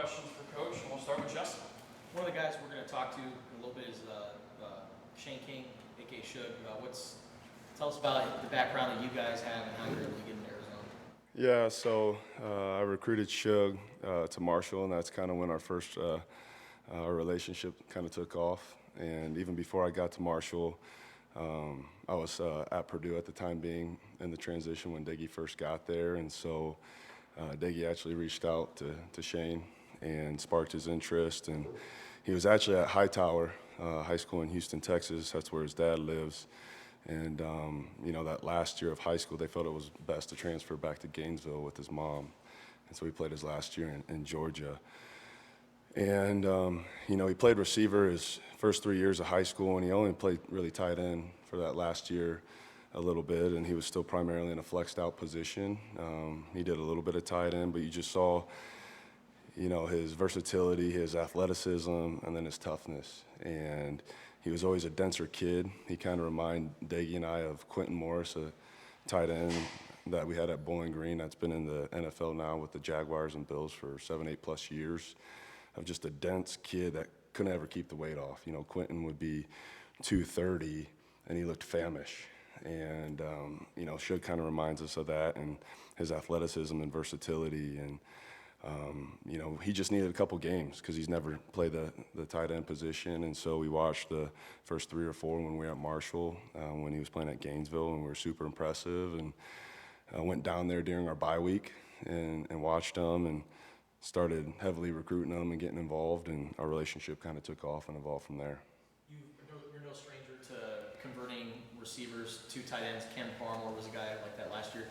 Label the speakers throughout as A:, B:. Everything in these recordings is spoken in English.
A: questions for Coach, and we'll start with Justin.
B: One of the guys we're going to talk to in a little bit is Shane King, aka Shug. Tell us about the background that you guys have and how you're able to get into Arizona.
C: Yeah, so I recruited Shug to Marshall, and that's kind of when our relationship kind of took off. And even before I got to Marshall, I was at Purdue at the time being in the transition when Diggy first got there. And so Diggy actually reached out to Shane and sparked his interest. And he was actually at Hightower High School in Houston, Texas. That's where his dad lives. And, that last year of high school, they felt it was best to transfer back to Gainesville with his mom. And so he played his last year in Georgia. And, he played receiver his first 3 years of high school, and he only played really tight end for that last year a little bit, and he was still primarily in a flexed out position. He did a little bit of tight end, but you just saw, his versatility, his athleticism, and then his toughness. And he was always a denser kid. He kind of reminded Diggy and I of Quentin Morris, a tight end that we had at Bowling Green that's been in the NFL now with the Jaguars and Bills for 7-8+ years, of just a dense kid that couldn't ever keep the weight off. Quentin would be 230, and he looked famished. And, Shug kind of reminds us of that, and his athleticism and versatility. And, he just needed a couple games because he's never played the tight end position. And so we watched the first 3 or 4 when we were at Marshall, when he was playing at Gainesville, and we were super impressive. And went down there during our bye week and watched him and started heavily recruiting him and getting involved, and our relationship kind of took off and evolved from there.
B: You're no stranger to converting receivers to tight ends. Ken Farmore was a guy like that last year.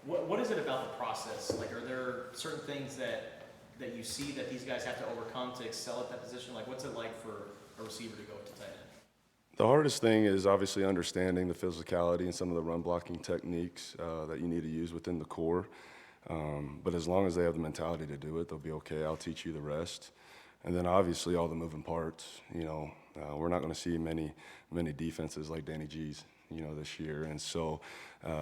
B: What is it about the process? Like, are there certain things that you see that these guys have to overcome to excel at that position? Like, what's it like for a receiver to go to tight end?
C: The hardest thing is obviously understanding the physicality and some of the run blocking techniques that you need to use within the core. But as long as they have the mentality to do it, they'll be okay. I'll teach you the rest. And then obviously all the moving parts. We're not going to see many defenses like Danny G's, this year. And so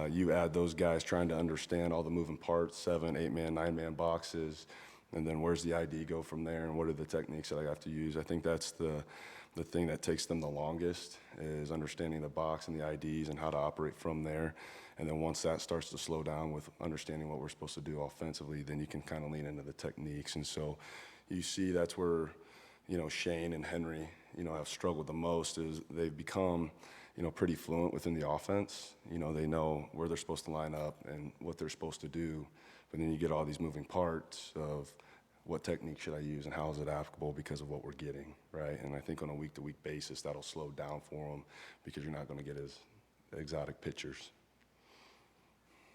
C: you add those guys trying to understand all the moving parts, 7, 8-man, 9-man boxes, and then where's the ID go from there, and what are the techniques that I have to use. I think that's the thing that takes them the longest, is understanding the box and the IDs and how to operate from there. And then once that starts to slow down with understanding what we're supposed to do offensively, then you can kind of lean into the techniques. And so you see that's where, Shane and Henry, have struggled the most, is they've become, pretty fluent within the offense. They know where they're supposed to line up and what they're supposed to do. But then you get all these moving parts of what technique should I use and how is it applicable because of what we're getting, right? And I think on a week-to-week basis, that'll slow down for them because you're not going to get as exotic pitchers.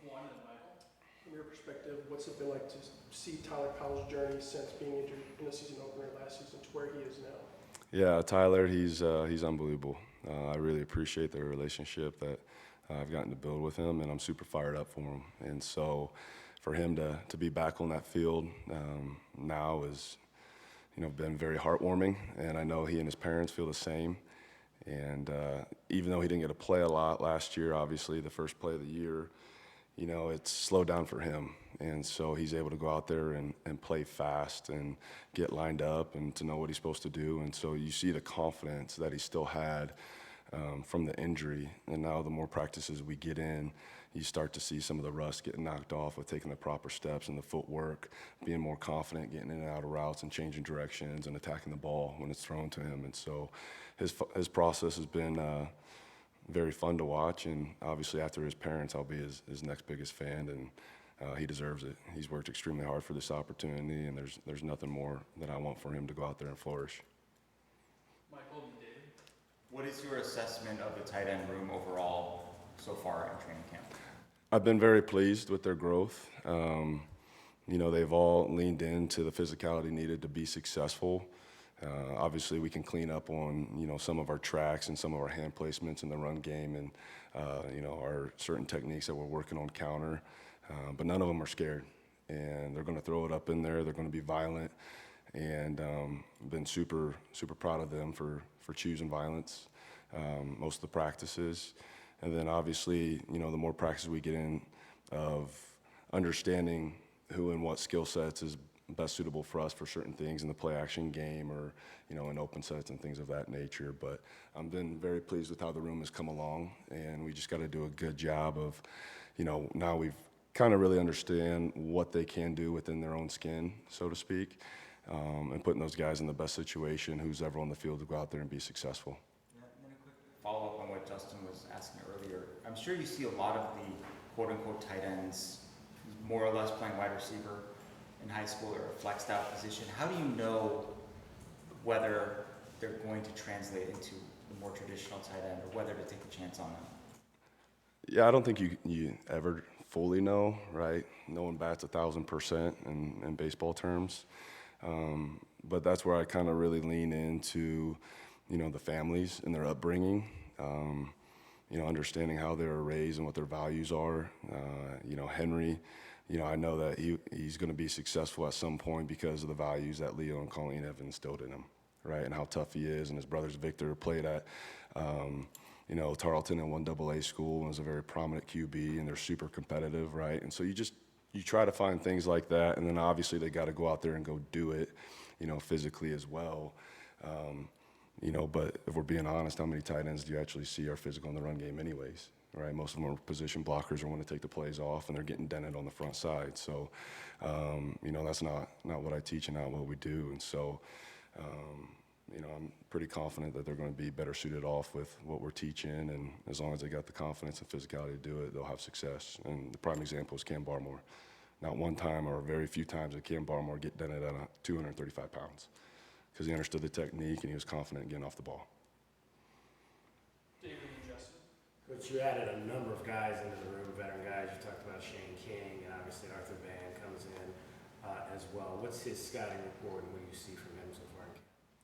A: One and Michael.
D: From your perspective, what's it been like to see Tyler Powell's journey since being injured in the season opener last season to where he is now?
C: Yeah, Tyler, he's unbelievable. I really appreciate the relationship that I've gotten to build with him, and I'm super fired up for him. And so for him to be back on that field now is, been very heartwarming, and I know he and his parents feel the same. And even though he didn't get to play a lot last year, obviously the first play of the year, it's slowed down for him. And so he's able to go out there and play fast and get lined up and to know what he's supposed to do. And so you see the confidence that he still had from the injury. And now the more practices we get in, you start to see some of the rust getting knocked off with taking the proper steps and the footwork, being more confident, getting in and out of routes and changing directions and attacking the ball when it's thrown to him. And so his process has been very fun to watch. And obviously after his parents, I'll be his next biggest fan, and he deserves it. He's worked extremely hard for this opportunity, and there's nothing more that I want for him to go out there and flourish.
A: Michael and David.
E: What is your assessment of the tight end room overall so far in training camp?
C: I've been very pleased with their growth. They've all leaned into the physicality needed to be successful. Obviously, we can clean up on, some of our tracks and some of our hand placements in the run game and, our certain techniques that we're working on counter. But none of them are scared, and they're going to throw it up in there. They're going to be violent, and been super, super proud of them for choosing violence most of the practices. And then obviously, the more practice we get in of understanding who and what skill sets is best suitable for us for certain things in the play action game or, in open sets and things of that nature. But I've been very pleased with how the room has come along, and we just got to do a good job of, now we've kind of really understand what they can do within their own skin, so to speak, and putting those guys in the best situation, who's ever on the field, to go out there and be successful.
E: Yeah, and then a quick follow-up on what Justin was asking earlier. I'm sure you see a lot of the quote-unquote tight ends more or less playing wide receiver in high school or a flexed out position. How do you know whether they're going to translate into the more traditional tight end or whether to take a chance on them?
C: Yeah, I don't think you ever fully know, right? No one bats 1,000% in baseball terms. But that's where I kind of really lean into, the families and their upbringing, understanding how they were raised and what their values are. Henry, I know that he's going to be successful at some point because of the values that Leo and Colleen have instilled in him, right? And how tough he is. And his brothers Victor played at, Tarleton in 1AA school and was a very prominent QB, and they're super competitive, right? And so you try to find things like that, and then obviously they got to go out there and go do it, physically as well. But if we're being honest, how many tight ends do you actually see are physical in the run game anyways, right? Most of them are position blockers or want to take the plays off, and they're getting dented on the front side. So, that's not what I teach and not what we do. And so, I'm pretty confident that they're going to be better suited off with what we're teaching, and as long as they got the confidence and physicality to do it, they'll have success. And the prime example is Cam Barmore. Not one time or very few times did Cam Barmore get dented at 235 pounds because he understood the technique and he was confident in getting off the ball.
A: David and Justin.
F: Coach, you added a number of guys into the room, veteran guys. You talked about Shane King, and obviously Arthur Band comes in as well. What's his scouting report, and what do you see from him so far?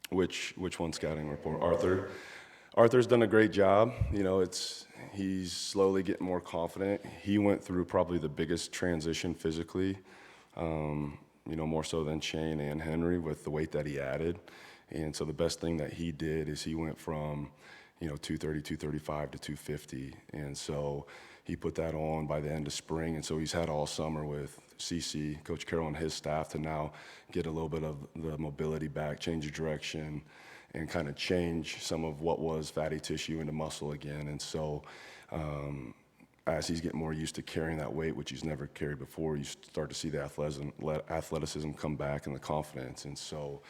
C: Which one scouting report? Arthur. Arthur's done a great job. He's slowly getting more confident. He went through probably the biggest transition physically, more so than Shane and Henry with the weight that he added. And so the best thing that he did is he went from, 230, 235 to 250. And so he put that on by the end of spring. And so he's had all summer with CC, Coach Carroll, and his staff to now get a little bit of the mobility back, change the direction, and kind of change some of what was fatty tissue into muscle again. And so as he's getting more used to carrying that weight, which he's never carried before, you start to see the athleticism come back and the confidence. And so,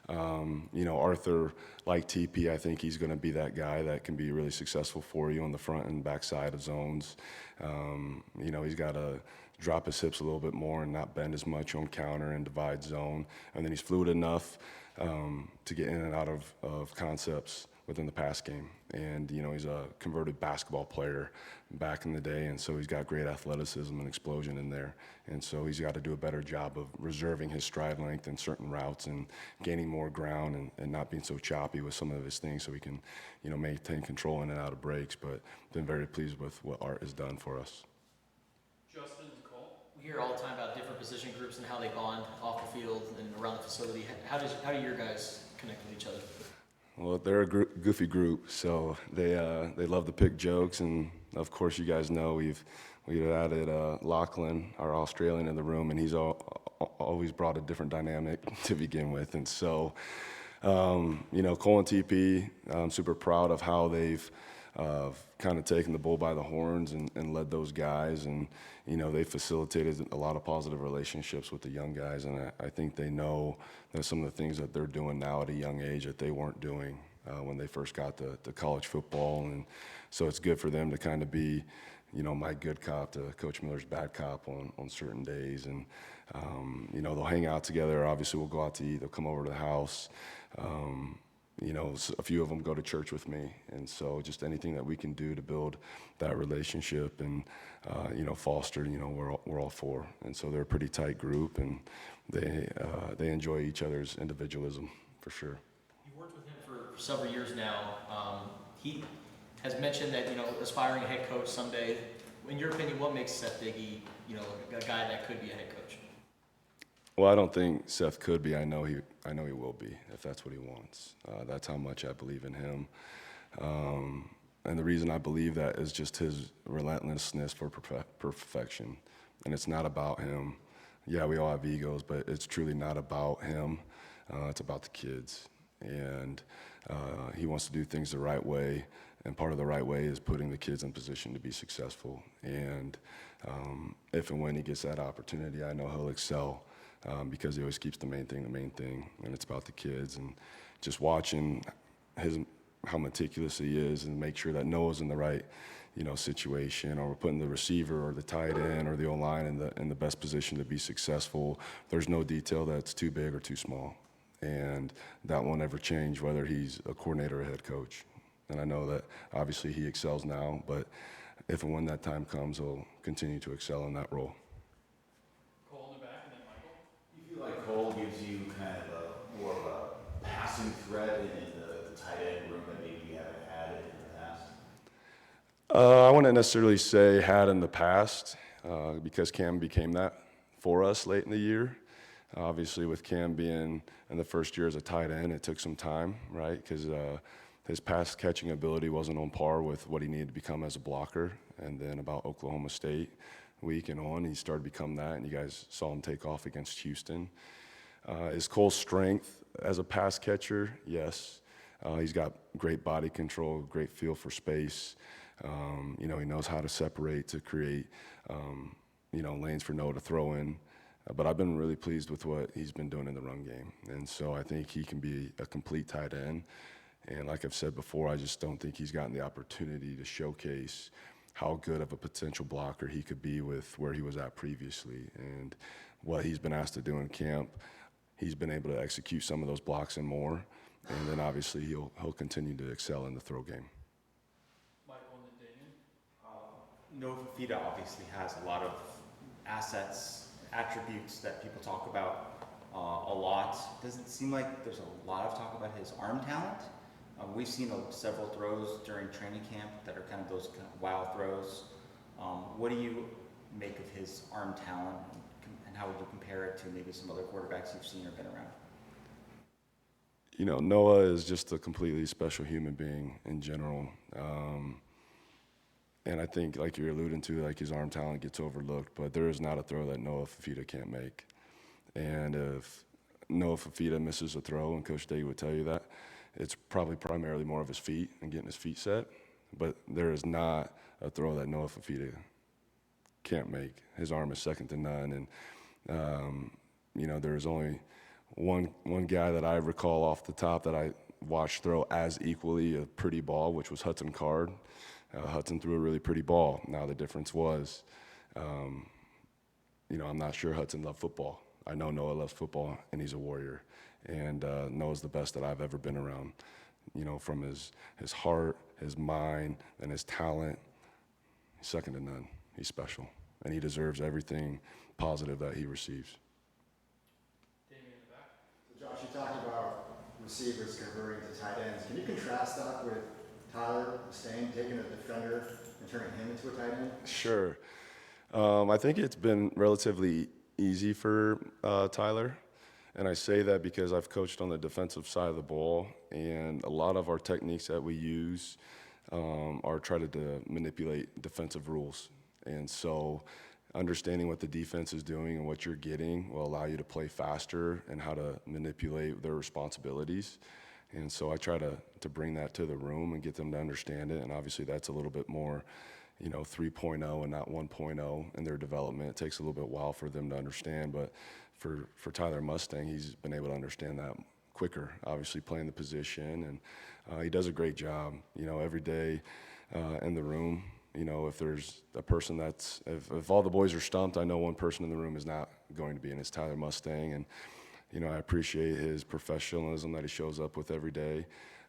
C: Arthur, like TP, I think he's going to be that guy that can be really successful for you on the front and back side of zones. He's got to drop his hips a little bit more and not bend as much on counter and divide zone. And then he's fluid enough to get in and out of concepts within the pass game. And, he's a converted basketball player back in the day, and so he's got great athleticism and explosion in there. And so he's got to do a better job of reserving his stride length in certain routes and gaining more ground and not being so choppy with some of his things so he can, maintain control in and out of breaks. But been very pleased with what Art has done for us.
A: Justin and Cole.
B: We hear all the time about different position groups and how they bond off the field and around the facility. How do your guys connect with each other?
C: Well, they're a goofy group, so they love to pick jokes, and of course, you guys know we've added Lachlan, our Australian, in the room, and he's always brought a different dynamic to begin with. And so, Cole and TP, I'm super proud of how they've kind of taken the bull by the horns and led those guys, and they facilitated a lot of positive relationships with the young guys, and I think they know that some of the things that they're doing now at a young age that they weren't doing when they first got to college football. And so it's good for them to kind of be, my good cop to Coach Miller's bad cop on certain days. And, they'll hang out together. Obviously, we'll go out to eat. They'll come over to the house. A few of them go to church with me. And so just anything that we can do to build that relationship and, foster, we're all for. And so they're a pretty tight group, and they enjoy each other's individualism for sure.
B: You've worked with him for several years now. He has mentioned that, aspiring head coach someday. In your opinion, what makes Seth Diggy, a guy that could be a head coach?
C: Well, I don't think Seth could be. I know he will be if that's what he wants. That's how much I believe in him. And the reason I believe that is just his relentlessness for perfection. And it's not about him, yeah, we all have egos, but it's truly not about him. It's about the kids. And he wants to do things the right way. And part of the right way is putting the kids in position to be successful. And if and when he gets that opportunity, I know he'll excel because he always keeps the main thing. And it's about the kids. And just watching how meticulous he is and make sure that Noah's in the right situation, or we're putting the receiver or the tight end or the O-line in the best position to be successful. There's no detail that's too big or too small. And that won't ever change whether he's a coordinator or a head coach. And I know that obviously he excels now, but if and when that time comes, he'll continue to excel in that role.
A: Cole in the back, and then Michael.
G: Do you feel like Cole gives you kind of more of a passing threat in the tight end room that maybe you haven't had it in the past?
C: I wouldn't necessarily say had in the past because Cam became that for us late in the year. Obviously, with Cam being in the first year as a tight end, it took some time, right? Because his pass catching ability wasn't on par with what he needed to become as a blocker. And then about Oklahoma State week and on, he started to become that, and you guys saw him take off against Houston. Is Cole's strength as a pass catcher? Yes. He's got great body control, great feel for space. He knows how to separate to create, lanes for Noah to throw in. But I've been really pleased with what he's been doing in the run game. And so I think he can be a complete tight end. And like I've said before, I just don't think he's gotten the opportunity to showcase how good of a potential blocker he could be with where he was at previously. And what he's been asked to do in camp, he's been able to execute some of those blocks and more. And then obviously he'll continue to excel in the throw game.
A: Michael and then Damien.
E: Noah Fafita obviously has a lot of assets, attributes that people talk about a lot. Does it seem like there's a lot of talk about his arm talent? We've seen several throws during training camp that are kind of those kind of wow throws. What do you make of his arm talent, and how would you compare it to maybe some other quarterbacks you've seen or been around?
C: Noah is just a completely special human being in general. And I think, like you're alluding to, like his arm talent gets overlooked, but there is not a throw that Noah Fafita can't make. And if Noah Fafita misses a throw, and Coach Diggy would tell you that, it's probably primarily more of his feet and getting his feet set. But there is not a throw that Noah Fafita can't make. His arm is second to none. And, there is only one guy that I recall off the top that I watched throw as equally a pretty ball, which was Hudson Card. Hudson threw a really pretty ball. Now the difference was, I'm not sure Hudson loved football. I know Noah loves football, and he's a warrior. And Noah's the best that I've ever been around. From his heart, his mind, and his talent, he's second to none. He's special, and he deserves everything positive that he receives.
A: Damien in the back.
H: So Josh, you talked about receivers converting to tight ends. Can you contrast that with Tyler Stain taking a defender and turning him into a tight end?
C: Sure. I think it's been relatively easy for Tyler. And I say that because I've coached on the defensive side of the ball, and a lot of our techniques that we use are trying to manipulate defensive rules. And so understanding what the defense is doing and what you're getting will allow you to play faster and how to manipulate their responsibilities. And so I try to bring that to the room and get them to understand it. And obviously that's a little bit more, 3.0 and not 1.0 in their development. It takes a little bit while for them to understand, but for Tyler Mustang, he's been able to understand that quicker, obviously playing the position, and he does a great job, every day in the room. If there's a person if all the boys are stumped, I know one person in the room is not going to be, and it's Tyler Mustang. And I appreciate his professionalism that he shows up with every day.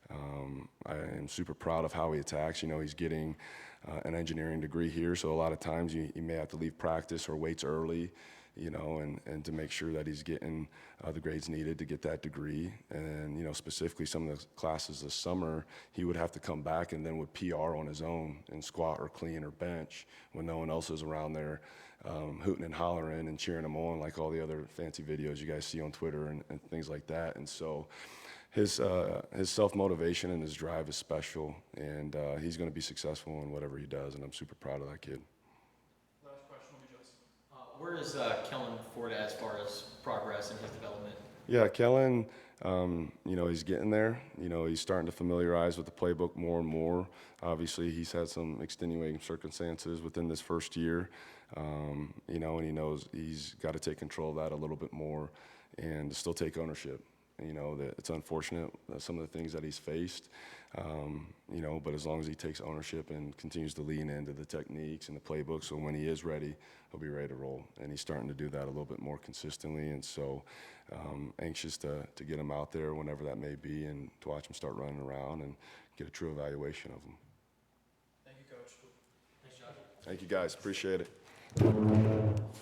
C: I am super proud of how he attacks. He's getting an engineering degree here, so a lot of times he may have to leave practice or waits early, and to make sure that he's getting the grades needed to get that degree. And, specifically some of the classes this summer, he would have to come back and then would PR on his own and squat or clean or bench when no one else is around there hooting and hollering and cheering him on like all the other fancy videos you guys see on Twitter and things like that. And so his self-motivation and his drive is special, and he's going to be successful in whatever he does, and I'm super proud of that kid.
A: Last question will be Justin.
B: Where is Kellen Ford as far as progress in his development?
C: Yeah, Kellen, you know, he's getting there. You know, he's starting to familiarize with the playbook more and more. Obviously, he's had some extenuating circumstances within this first year, you know, and he knows he's got to take control of that a little bit more and still take ownership. You know, that it's unfortunate, some of the things that he's faced, you know, but as long as he takes ownership and continues to lean into the techniques and the playbook, so when he is ready, he'll be ready to roll. And he's starting to do that a little bit more consistently. And so anxious to get him out there whenever that may be and to watch him start running around and get a true evaluation of him.
A: Thank you, Coach.
B: Thanks, Josh.
C: Thank you, guys. Appreciate it.